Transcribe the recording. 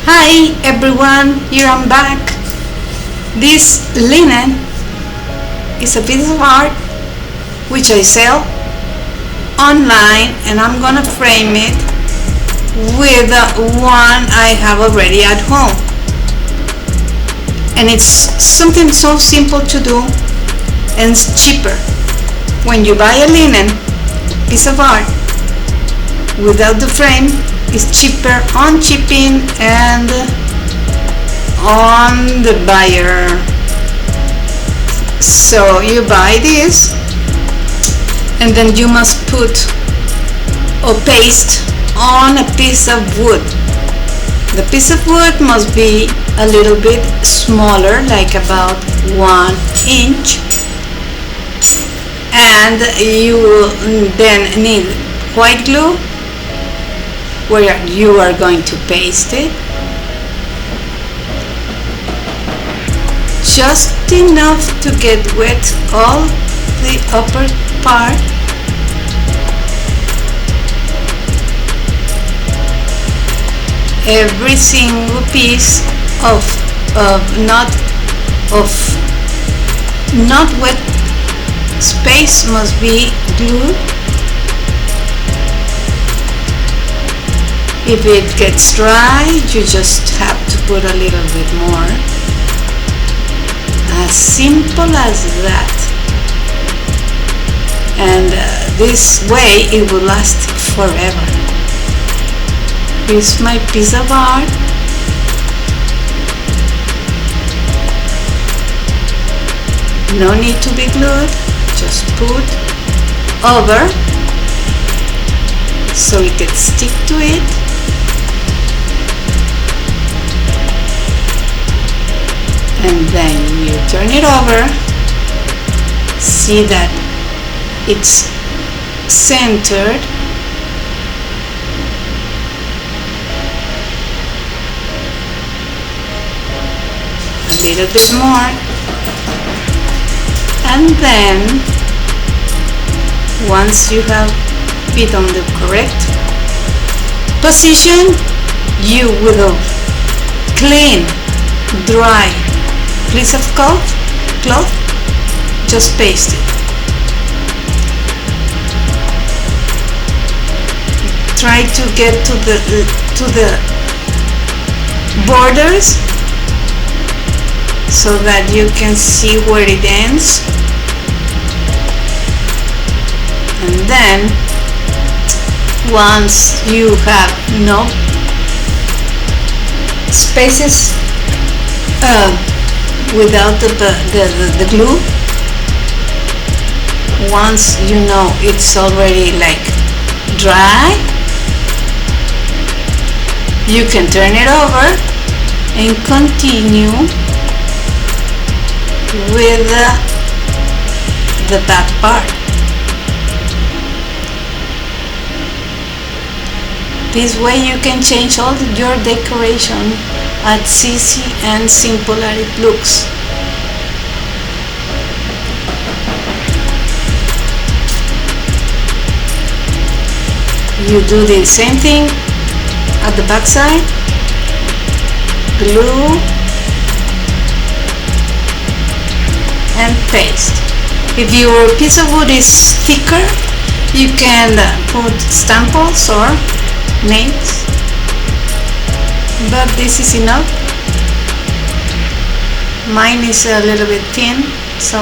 Hi everyone, here I'm back. This linen is a piece of art which I sell online, and I'm gonna frame it with one I have already at home. And it's something so simple to do and it's cheaper. When you buy a linen piece of art without the frame, it's cheaper on shipping and on the buyer. So you buy this and then you must put or paste on a piece of wood. The piece of wood must be a little bit smaller, like about 1 inch, and you will then need white glue where you are going to paste it, just enough to get wet all the upper part, every single piece of not wet space must be glued. If it gets dry, you just have to put a little bit more. As simple as that. And this way it will last forever. Here's my piece of art. No need to be glued, just put over so it can stick to it. And then you turn it over, see that it's centered, a little bit more, and then once you have it on the correct position, you will clean, dry piece of cloth, just paste it. Try to get to the borders so that you can see where it ends, and then once you have no spaces without the glue, once you know it's already like dry, you can turn it over and continue with the back part. This way you can change all your decoration as easy and simple as it looks. You do the same thing at the back side, glue and paste. If your piece of wood is thicker, you can put staples or nails, but this is enough. Mine is a little bit thin, so